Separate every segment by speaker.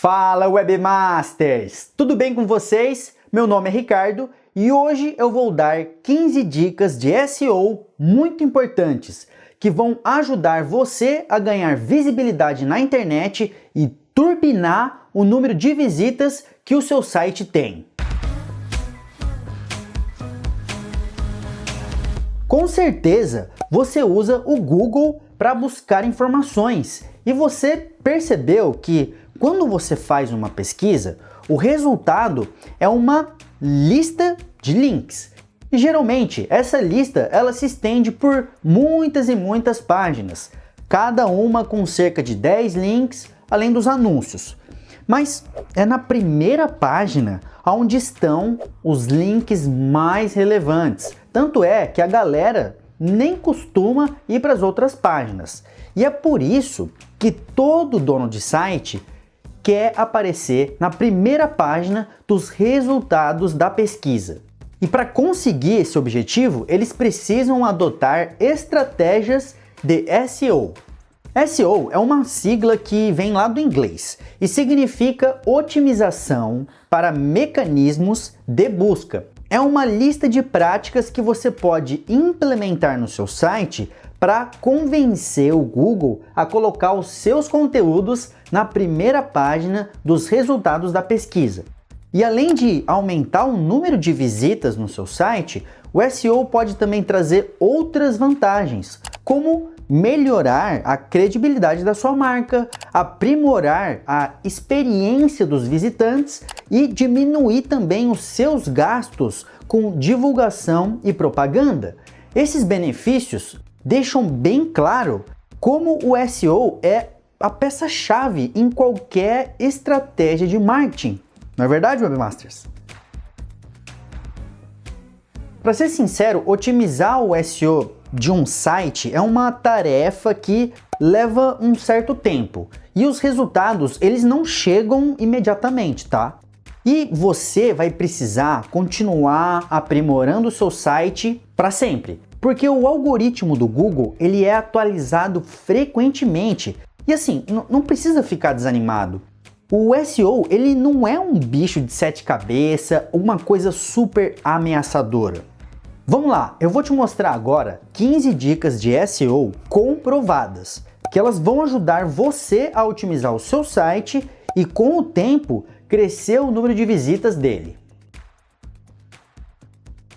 Speaker 1: Fala Webmasters! Tudo bem com vocês? Meu nome é Ricardo e hoje eu vou dar 15 dicas de SEO muito importantes que vão ajudar você a ganhar visibilidade na internet e turbinar o número de visitas que o seu site tem. Com certeza você usa o Google para buscar informações e você percebeu que quando você faz uma pesquisa, o resultado é uma lista de links. E geralmente essa lista ela se estende por muitas e muitas páginas, cada uma com cerca de 10 links, além dos anúncios. Mas é na primeira página onde estão os links mais relevantes. Tanto é que a galera nem costuma ir para as outras páginas. E é por isso que todo dono de site quer aparecer na primeira página dos resultados da pesquisa. E para conseguir esse objetivo, eles precisam adotar estratégias de SEO. SEO é uma sigla que vem lá do inglês e significa otimização para mecanismos de busca. É uma lista de práticas que você pode implementar no seu site para convencer o Google a colocar os seus conteúdos na primeira página dos resultados da pesquisa. E além de aumentar o número de visitas no seu site, o SEO pode também trazer outras vantagens, como melhorar a credibilidade da sua marca, aprimorar a experiência dos visitantes e diminuir também os seus gastos com divulgação e propaganda. Esses benefícios deixam bem claro como o SEO é a peça-chave em qualquer estratégia de marketing. Não é verdade, Webmasters? Para ser sincero, otimizar o SEO de um site é uma tarefa que leva um certo tempo e os resultados eles não chegam imediatamente, tá? E você vai precisar continuar aprimorando o seu site para sempre. Porque o algoritmo do Google ele é atualizado frequentemente e assim, não precisa ficar desanimado. O SEO ele não é um bicho de 7 cabeças, uma coisa super ameaçadora. Vamos lá, eu vou te mostrar agora 15 dicas de SEO comprovadas, que elas vão ajudar você a otimizar o seu site e com o tempo crescer o número de visitas dele.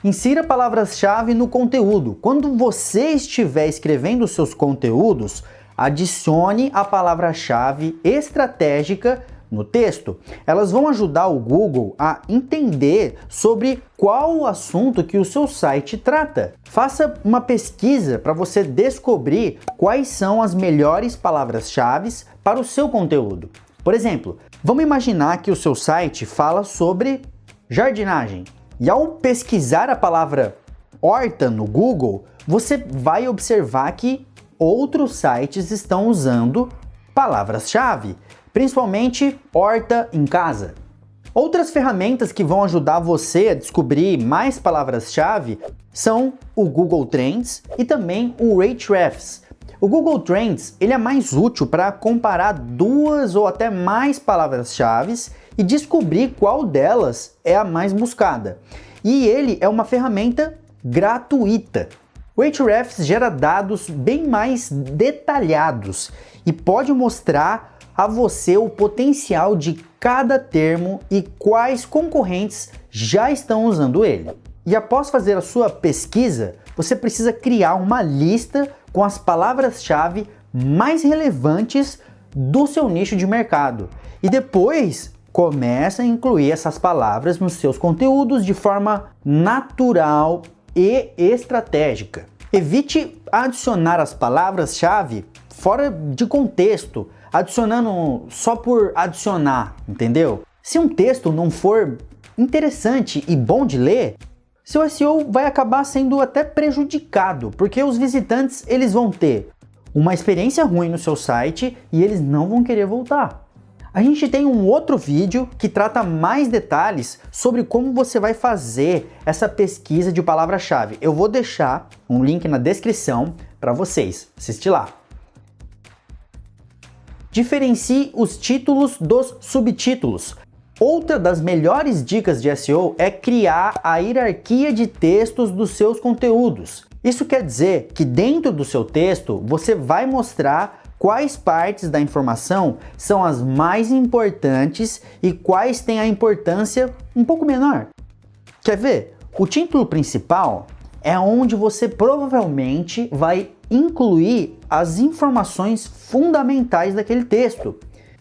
Speaker 1: Insira palavras-chave no conteúdo. Quando você estiver escrevendo seus conteúdos, adicione a palavra-chave estratégica no texto. Elas vão ajudar o Google a entender sobre qual o assunto que o seu site trata. Faça uma pesquisa para você descobrir quais são as melhores palavras-chave para o seu conteúdo. Por exemplo, vamos imaginar que o seu site fala sobre jardinagem. E ao pesquisar a palavra horta no Google, você vai observar que outros sites estão usando palavras-chave, principalmente horta em casa. Outras ferramentas que vão ajudar você a descobrir mais palavras-chave são o Google Trends e também o Ahrefs. O Google Trends ele é mais útil para comparar duas ou até mais palavras-chave e descobrir qual delas é a mais buscada. E ele é uma ferramenta gratuita. O Ahrefs gera dados bem mais detalhados e pode mostrar a você o potencial de cada termo e quais concorrentes já estão usando ele. E após fazer a sua pesquisa, você precisa criar uma lista com as palavras-chave mais relevantes do seu nicho de mercado. E depois começa a incluir essas palavras nos seus conteúdos de forma natural e estratégica. Evite adicionar as palavras-chave fora de contexto, adicionando só por adicionar, entendeu? Se um texto não for interessante e bom de ler, seu SEO vai acabar sendo até prejudicado, porque os visitantes eles vão ter uma experiência ruim no seu site e eles não vão querer voltar. A gente tem um outro vídeo que trata mais detalhes sobre como você vai fazer essa pesquisa de palavra-chave. Eu vou deixar um link na descrição para vocês. Assiste lá. Diferencie os títulos dos subtítulos. Outra das melhores dicas de SEO é criar a hierarquia de textos dos seus conteúdos. Isso quer dizer que dentro do seu texto você vai mostrar quais partes da informação são as mais importantes e quais têm a importância um pouco menor. Quer ver? O título principal é onde você provavelmente vai incluir as informações fundamentais daquele texto.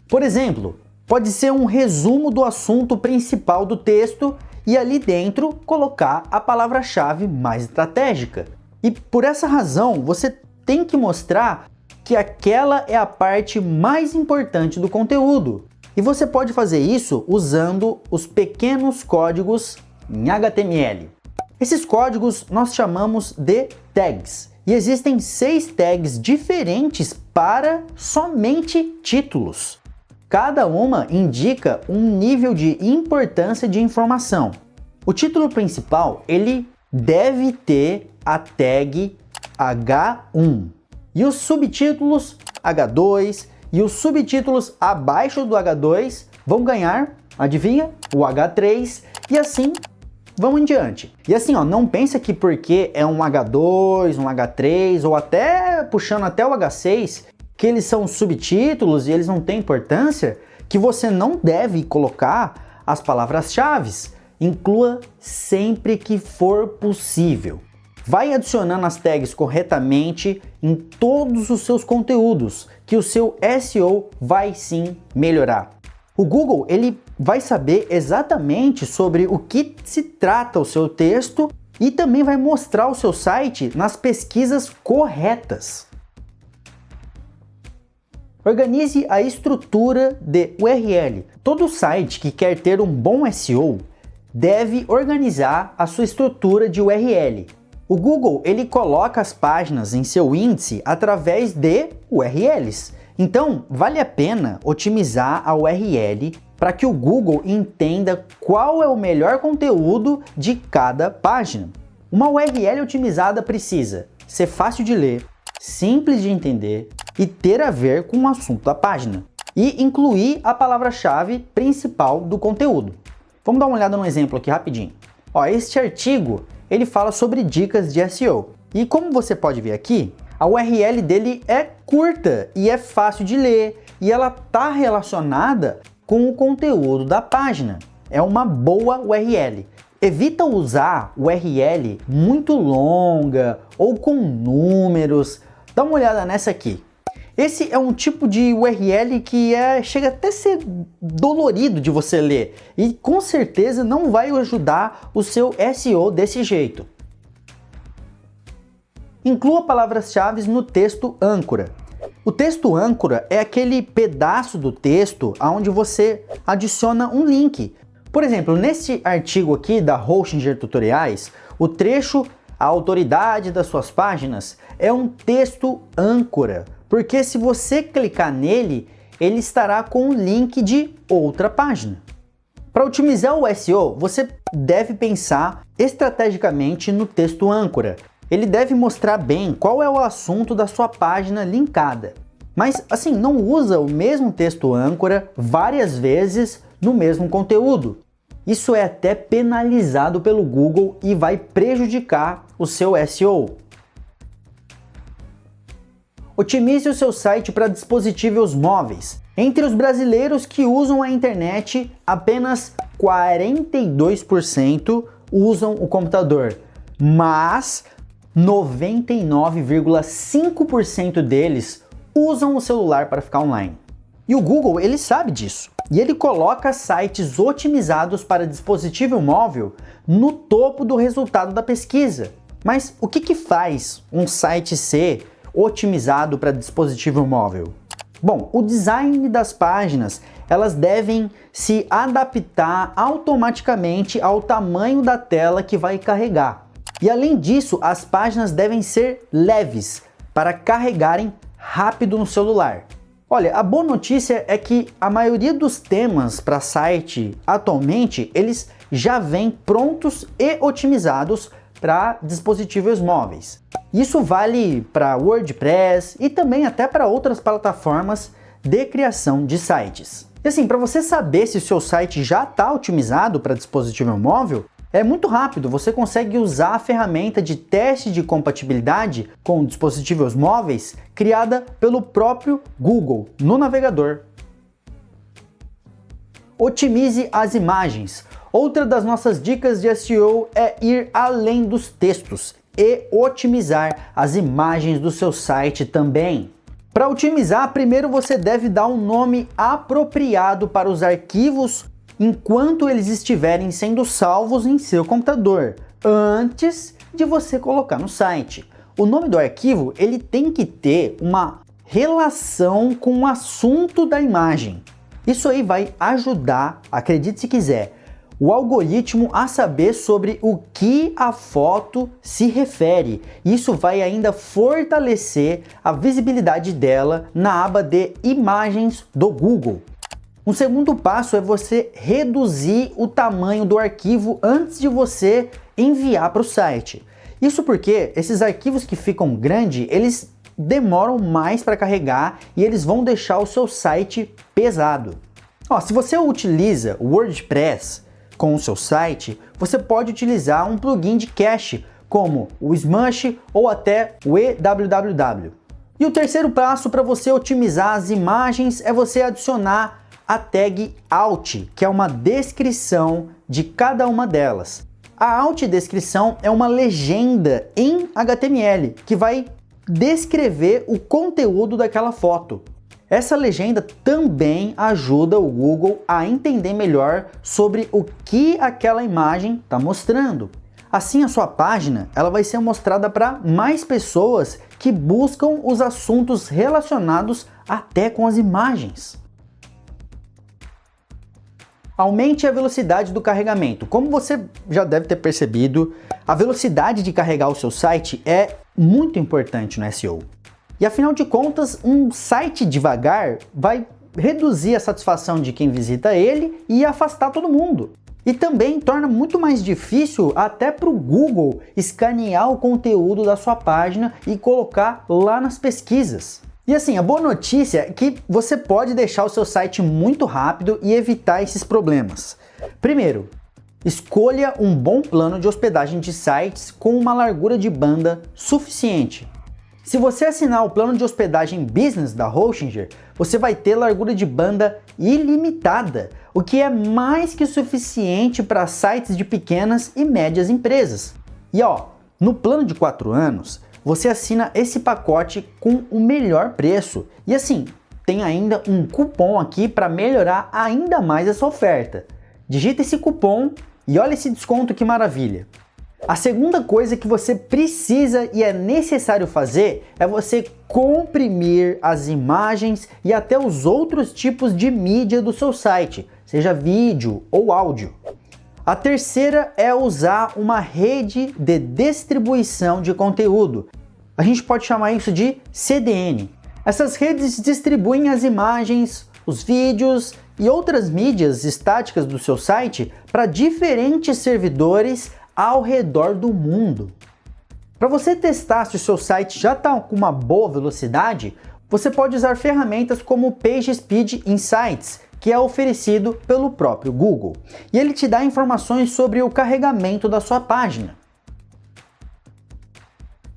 Speaker 1: Por exemplo, pode ser um resumo do assunto principal do texto e ali dentro colocar a palavra-chave mais estratégica. E por essa razão, você tem que mostrar que aquela é a parte mais importante do conteúdo. E você pode fazer isso usando os pequenos códigos em HTML. Esses códigos nós chamamos de tags. E existem 6 tags diferentes para somente títulos. Cada uma indica um nível de importância de informação. O título principal, ele deve ter a tag H1. E os subtítulos H2 e os subtítulos abaixo do H2 vão ganhar, adivinha? O H3 e assim vamos em diante. E assim, não pensa que porque é um H2, um H3 ou até puxando até o H6, que eles são subtítulos e eles não têm importância, que você não deve colocar as palavras-chave. Inclua sempre que for possível. Vai adicionando as tags corretamente em todos os seus conteúdos, que o seu SEO vai sim melhorar. O Google, ele vai saber exatamente sobre o que se trata o seu texto e também vai mostrar o seu site nas pesquisas corretas. Organize a estrutura de URL. Todo site que quer ter um bom SEO deve organizar a sua estrutura de URL. O Google, ele coloca as páginas em seu índice através de URLs. Então, vale a pena otimizar a URL para que o Google entenda qual é o melhor conteúdo de cada página. Uma URL otimizada precisa ser fácil de ler, simples de entender e ter a ver com o assunto da página. E incluir a palavra-chave principal do conteúdo. Vamos dar uma olhada no exemplo aqui rapidinho. Este artigo, ele fala sobre dicas de SEO. E como você pode ver aqui, a URL dele é curta e é fácil de ler e ela está relacionada com o conteúdo da página. É uma boa URL. Evita usar URL muito longa ou com números. Dá uma olhada nessa aqui. Esse é um tipo de URL que chega até a ser dolorido de você ler e com certeza não vai ajudar o seu SEO desse jeito. Inclua palavras-chave no texto âncora. O texto âncora é aquele pedaço do texto onde você adiciona um link. Por exemplo, neste artigo aqui da Hostinger Tutoriais, o trecho "A autoridade das suas páginas" é um texto âncora, porque se você clicar nele, ele estará com um link de outra página. Para otimizar o SEO, você deve pensar estrategicamente no texto âncora. Ele deve mostrar bem qual é o assunto da sua página linkada. Mas assim, não usa o mesmo texto âncora várias vezes no mesmo conteúdo. Isso é até penalizado pelo Google e vai prejudicar o seu SEO. Otimize o seu site para dispositivos móveis. Entre os brasileiros que usam a internet, apenas 42% usam o computador, mas 99,5% deles usam o celular para ficar online. E o Google, ele sabe disso. E ele coloca sites otimizados para dispositivo móvel no topo do resultado da pesquisa. Mas o que faz um site ser otimizado para dispositivo móvel? Bom, o design das páginas, elas devem se adaptar automaticamente ao tamanho da tela que vai carregar. E além disso, as páginas devem ser leves para carregarem rápido no celular. Olha, a boa notícia é que a maioria dos temas para site atualmente, eles já vêm prontos e otimizados para dispositivos móveis. Isso vale para WordPress e também até para outras plataformas de criação de sites. E assim, para você saber se o seu site já está otimizado para dispositivo móvel, é muito rápido, você consegue usar a ferramenta de teste de compatibilidade com dispositivos móveis criada pelo próprio Google no navegador. Otimize as imagens. Outra das nossas dicas de SEO é ir além dos textos e otimizar as imagens do seu site também. Para otimizar, primeiro você deve dar um nome apropriado para os arquivos enquanto eles estiverem sendo salvos em seu computador, antes de você colocar no site. O nome do arquivo ele tem que ter uma relação com o assunto da imagem. Isso aí vai ajudar, acredite se quiser, o algoritmo a saber sobre o que a foto se refere. Isso vai ainda fortalecer a visibilidade dela na aba de imagens do Google. Um segundo passo é você reduzir o tamanho do arquivo antes de você enviar para o site. Isso porque esses arquivos que ficam grandes, eles demoram mais para carregar e eles vão deixar o seu site pesado. Se você utiliza o WordPress com o seu site, você pode utilizar um plugin de cache como o Smush ou até o EWWW. E o terceiro passo para você otimizar as imagens é você adicionar a tag Alt, que é uma descrição de cada uma delas. A Alt descrição é uma legenda em HTML que vai descrever o conteúdo daquela foto. Essa legenda também ajuda o Google a entender melhor sobre o que aquela imagem está mostrando. Assim, a sua página ela vai ser mostrada para mais pessoas que buscam os assuntos relacionados até com as imagens. Aumente a velocidade do carregamento. Como você já deve ter percebido, a velocidade de carregar o seu site é muito importante no SEO. E afinal de contas, um site devagar vai reduzir a satisfação de quem visita ele e afastar todo mundo. E também torna muito mais difícil até para o Google escanear o conteúdo da sua página e colocar lá nas pesquisas. E assim, a boa notícia é que você pode deixar o seu site muito rápido e evitar esses problemas. Primeiro, escolha um bom plano de hospedagem de sites com uma largura de banda suficiente. Se você assinar o plano de hospedagem Business da Hostinger, você vai ter largura de banda ilimitada, o que é mais que suficiente para sites de pequenas e médias empresas. E no plano de 4 anos, você assina esse pacote com o melhor preço. E assim, tem ainda um cupom aqui para melhorar ainda mais essa oferta. Digita esse cupom e olha esse desconto que maravilha. A segunda coisa que você precisa e é necessário fazer é você comprimir as imagens e até os outros tipos de mídia do seu site, seja vídeo ou áudio. A terceira é usar uma rede de distribuição de conteúdo. A gente pode chamar isso de CDN. Essas redes distribuem as imagens, os vídeos e outras mídias estáticas do seu site para diferentes servidores ao redor do mundo. Para você testar se o seu site já está com uma boa velocidade, você pode usar ferramentas como o PageSpeed Insights, que é oferecido pelo próprio Google. E ele te dá informações sobre o carregamento da sua página.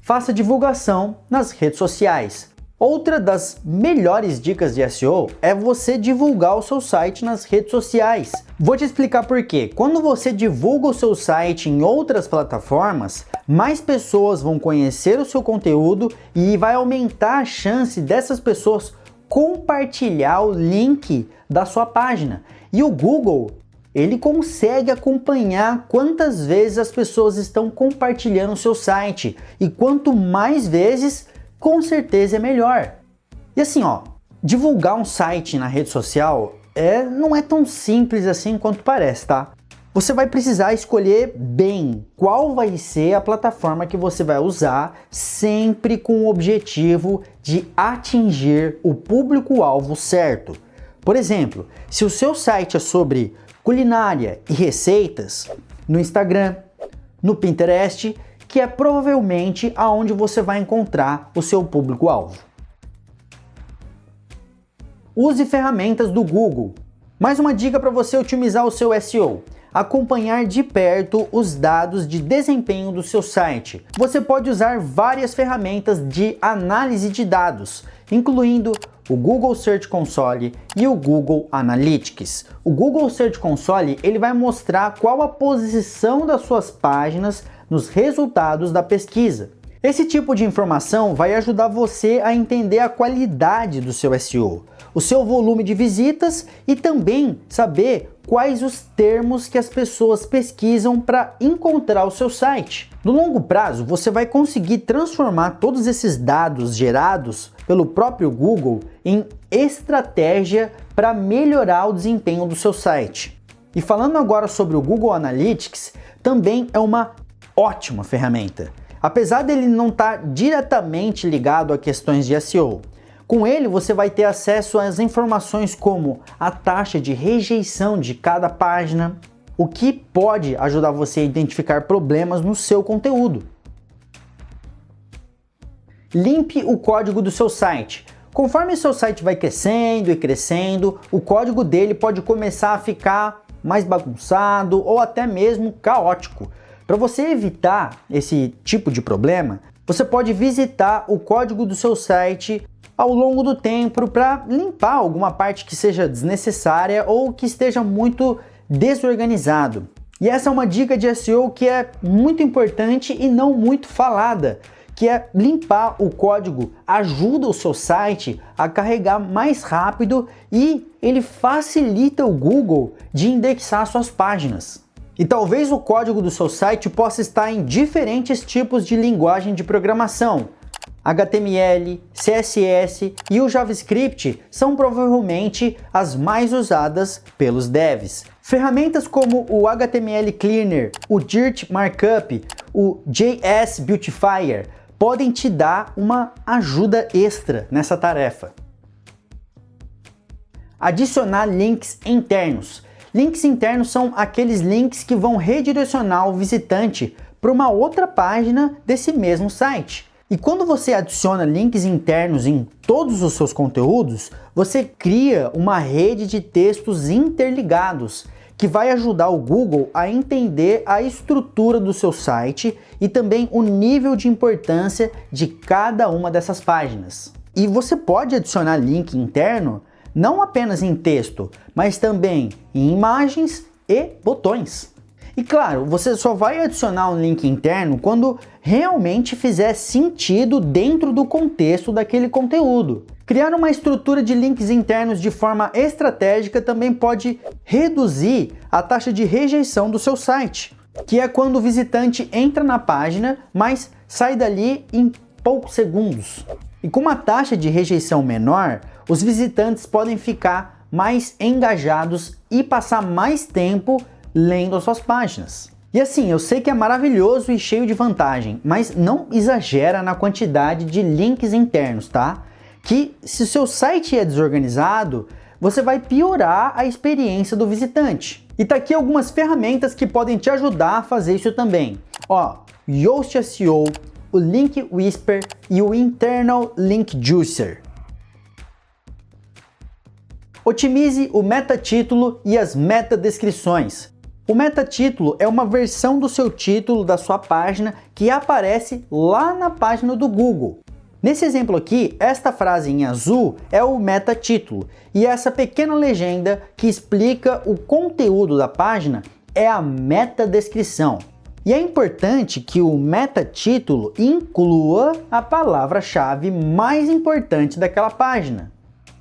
Speaker 1: Faça divulgação nas redes sociais. Outra das melhores dicas de SEO é você divulgar o seu site nas redes sociais. Vou te explicar por quê. Quando você divulga o seu site em outras plataformas, mais pessoas vão conhecer o seu conteúdo e vai aumentar a chance dessas pessoas compartilhar o link da sua página. E o Google, ele consegue acompanhar quantas vezes as pessoas estão compartilhando o seu site. E quanto mais vezes, com certeza é melhor. E assim, divulgar um site na rede social não é tão simples assim quanto parece, tá? Você vai precisar escolher bem qual vai ser a plataforma que você vai usar, sempre com o objetivo de atingir o público-alvo certo. Por exemplo, se o seu site é sobre culinária e receitas, no Instagram, no Pinterest, que é provavelmente aonde você vai encontrar o seu público-alvo. use ferramentas do Google. Mais uma dica para você otimizar o seu SEO: acompanhar de perto os dados de desempenho do seu site. Você pode usar várias ferramentas de análise de dados, incluindo o Google Search Console e o Google Analytics. O Google Search Console ele vai mostrar qual a posição das suas páginas nos resultados da pesquisa. Esse tipo de informação vai ajudar você a entender a qualidade do seu SEO, o seu volume de visitas e também saber quais os termos que as pessoas pesquisam para encontrar o seu site. No longo prazo, você vai conseguir transformar todos esses dados gerados pelo próprio Google em estratégia para melhorar o desempenho do seu site. E falando agora sobre o Google Analytics, também é uma ótima ferramenta. Apesar dele não estar diretamente ligado a questões de SEO, com ele você vai ter acesso às informações como a taxa de rejeição de cada página, o que pode ajudar você a identificar problemas no seu conteúdo. Limpe o código do seu site. Conforme seu site vai crescendo e crescendo, o código dele pode começar a ficar mais bagunçado ou até mesmo caótico. Para você evitar esse tipo de problema, você pode visitar o código do seu site ao longo do tempo para limpar alguma parte que seja desnecessária ou que esteja muito desorganizado. E essa é uma dica de SEO que é muito importante e não muito falada, que é limpar o código ajuda o seu site a carregar mais rápido e ele facilita o Google de indexar suas páginas. E talvez o código do seu site possa estar em diferentes tipos de linguagem de programação. HTML, CSS e o JavaScript são provavelmente as mais usadas pelos devs. Ferramentas como o HTML Cleaner, o Dirt Markup, o JS Beautifier podem te dar uma ajuda extra nessa tarefa. Adicionar links internos. Links internos são aqueles links que vão redirecionar o visitante para uma outra página desse mesmo site. E quando você adiciona links internos em todos os seus conteúdos, você cria uma rede de textos interligados, que vai ajudar o Google a entender a estrutura do seu site e também o nível de importância de cada uma dessas páginas. E você pode adicionar link interno não apenas em texto, mas também em imagens e botões. E claro, você só vai adicionar um link interno quando realmente fizer sentido dentro do contexto daquele conteúdo. Criar uma estrutura de links internos de forma estratégica também pode reduzir a taxa de rejeição do seu site, que é quando o visitante entra na página, mas sai dali em poucos segundos. E com uma taxa de rejeição menor, os visitantes podem ficar mais engajados e passar mais tempo lendo as suas páginas. E assim, eu sei que é maravilhoso e cheio de vantagem, mas não exagera na quantidade de links internos, tá? Que se o seu site é desorganizado, você vai piorar a experiência do visitante. E tá aqui algumas ferramentas que podem te ajudar a fazer isso também. Ó, Yoast SEO, o Link Whisper e o Internal Link Juicer. Otimize o meta-título e as meta-descrições. O meta-título é uma versão do seu título da sua página que aparece lá na página do Google. Nesse exemplo aqui, esta frase em azul é o meta-título e essa pequena legenda que explica o conteúdo da página é a meta-descrição. E é importante que o meta-título inclua a palavra-chave mais importante daquela página.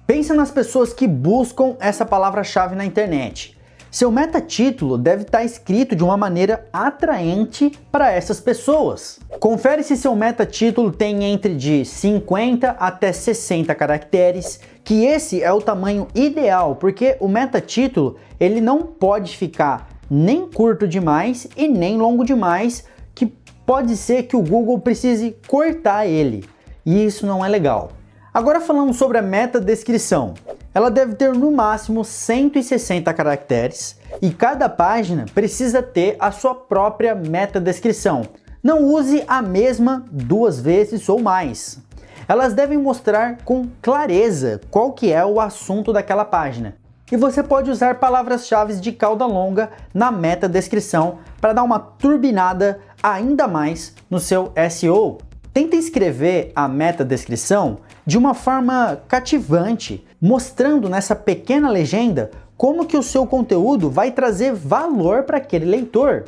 Speaker 1: Pensa nas pessoas que buscam essa palavra-chave na internet. Seu meta-título deve estar escrito de uma maneira atraente para essas pessoas. Confere se seu meta-título tem entre de 50 até 60 caracteres, que esse é o tamanho ideal, porque o meta-título ele não pode ficar nem curto demais e nem longo demais, que pode ser que o Google precise cortar ele, e isso não é legal. Agora falando sobre a meta-descrição. Ela deve ter no máximo 160 caracteres e cada página precisa ter a sua própria meta-descrição. Não use a mesma 2 vezes ou mais. Elas devem mostrar com clareza qual que é o assunto daquela página. E você pode usar palavras-chave de cauda longa na meta-descrição para dar uma turbinada ainda mais no seu SEO. Tenta escrever a meta-descrição de uma forma cativante, mostrando nessa pequena legenda como que o seu conteúdo vai trazer valor para aquele leitor.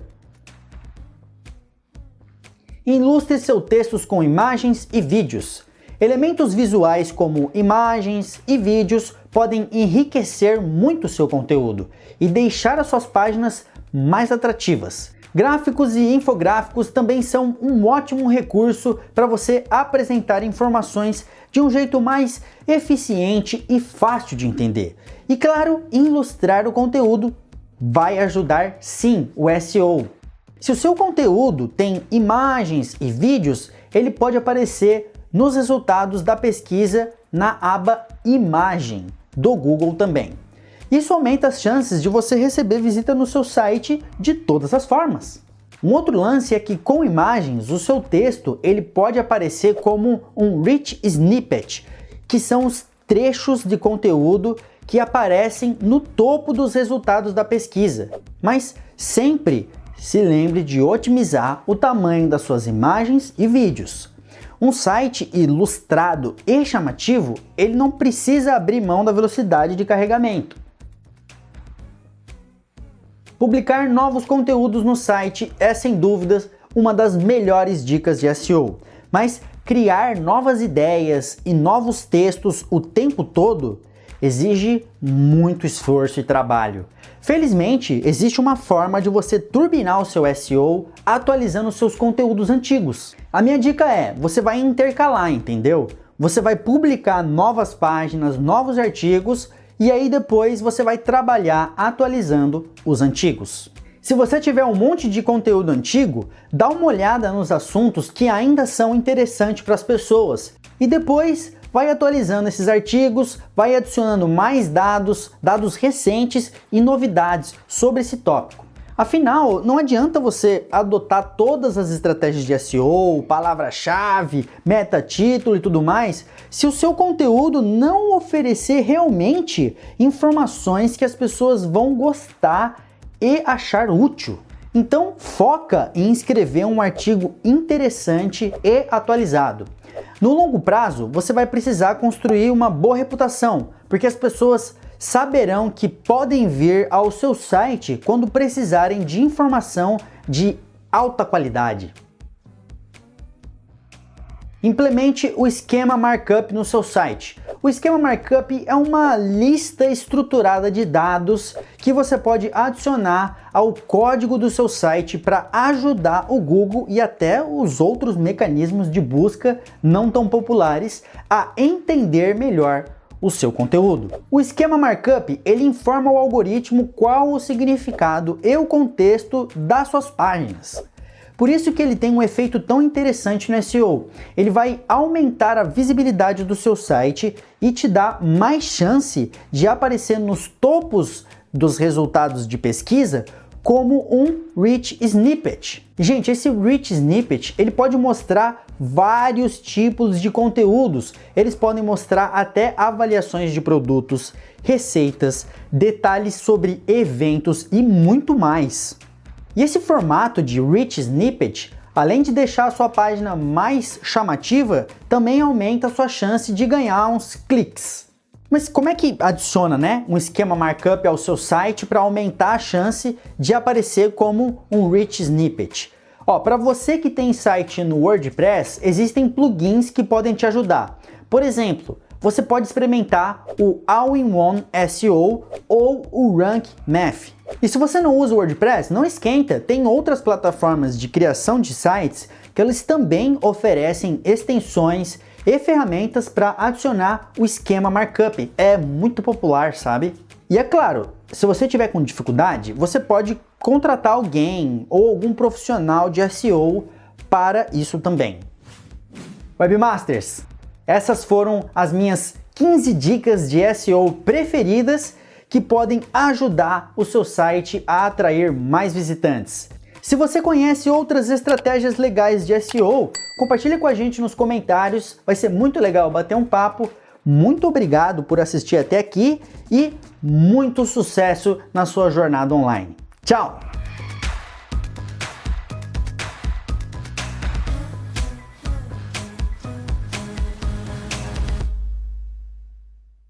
Speaker 1: Ilustre seus textos com imagens e vídeos. Elementos visuais como imagens e vídeos podem enriquecer muito seu conteúdo e deixar as suas páginas mais atrativas. Gráficos e infográficos também são um ótimo recurso para você apresentar informações de um jeito mais eficiente e fácil de entender. E claro, ilustrar o conteúdo vai ajudar sim o SEO. Se o seu conteúdo tem imagens e vídeos, ele pode aparecer nos resultados da pesquisa na aba Imagem do Google também. Isso aumenta as chances de você receber visita no seu site de todas as formas. Um outro lance é que com imagens, o seu texto ele pode aparecer como um Rich Snippet, que são os trechos de conteúdo que aparecem no topo dos resultados da pesquisa. Mas sempre se lembre de otimizar o tamanho das suas imagens e vídeos. Um site ilustrado e chamativo, ele não precisa abrir mão da velocidade de carregamento. Publicar novos conteúdos no site é sem dúvidas uma das melhores dicas de SEO, mas criar novas ideias e novos textos o tempo todo exige muito esforço e trabalho. Felizmente, existe uma forma de você turbinar o seu SEO atualizando seus conteúdos antigos. A minha dica é, você vai intercalar, entendeu? Você vai publicar novas páginas, novos artigos e aí depois você vai trabalhar atualizando os antigos. Se você tiver um monte de conteúdo antigo, dá uma olhada nos assuntos que ainda são interessantes para as pessoas e depois vai atualizando esses artigos, vai adicionando mais dados recentes e novidades sobre esse tópico. Afinal, não adianta você adotar todas as estratégias de SEO, palavra-chave, meta-título e tudo mais, se o seu conteúdo não oferecer realmente informações que as pessoas vão gostar e achar útil. Então, foca em escrever um artigo interessante e atualizado. No longo prazo, você vai precisar construir uma boa reputação, porque as pessoas saberão que podem vir ao seu site quando precisarem de informação de alta qualidade. Implemente o esquema markup no seu site. O esquema markup é uma lista estruturada de dados que você pode adicionar ao código do seu site para ajudar o Google e até os outros mecanismos de busca não tão populares a entender melhor o seu conteúdo. O esquema markup, ele informa o algoritmo qual o significado e o contexto das suas páginas. Por isso que ele tem um efeito tão interessante no SEO. Ele vai aumentar a visibilidade do seu site e te dá mais chance de aparecer nos topos dos resultados de pesquisa como um Rich Snippet. Gente, esse Rich Snippet, ele pode mostrar vários tipos de conteúdos. Eles podem mostrar até avaliações de produtos, receitas, detalhes sobre eventos e muito mais. E esse formato de Rich Snippet, além de deixar a sua página mais chamativa, também aumenta a sua chance de ganhar uns cliques. Mas como é que adiciona, um esquema markup ao seu site para aumentar a chance de aparecer como um Rich Snippet? Para você que tem site no WordPress, existem plugins que podem te ajudar. Por exemplo, você pode experimentar o All-in-One SEO ou o Rank Math. E se você não usa o WordPress, não esquenta, tem outras plataformas de criação de sites que eles também oferecem extensões e ferramentas para adicionar o esquema markup. É muito popular, sabe? E é claro, se você tiver com dificuldade, você pode contratar alguém ou algum profissional de SEO para isso também. Webmasters, essas foram as minhas 15 dicas de SEO preferidas que podem ajudar o seu site a atrair mais visitantes. Se você conhece outras estratégias legais de SEO, compartilhe com a gente nos comentários, vai ser muito legal bater um papo. Muito obrigado por assistir até aqui e muito sucesso na sua jornada online. Tchau!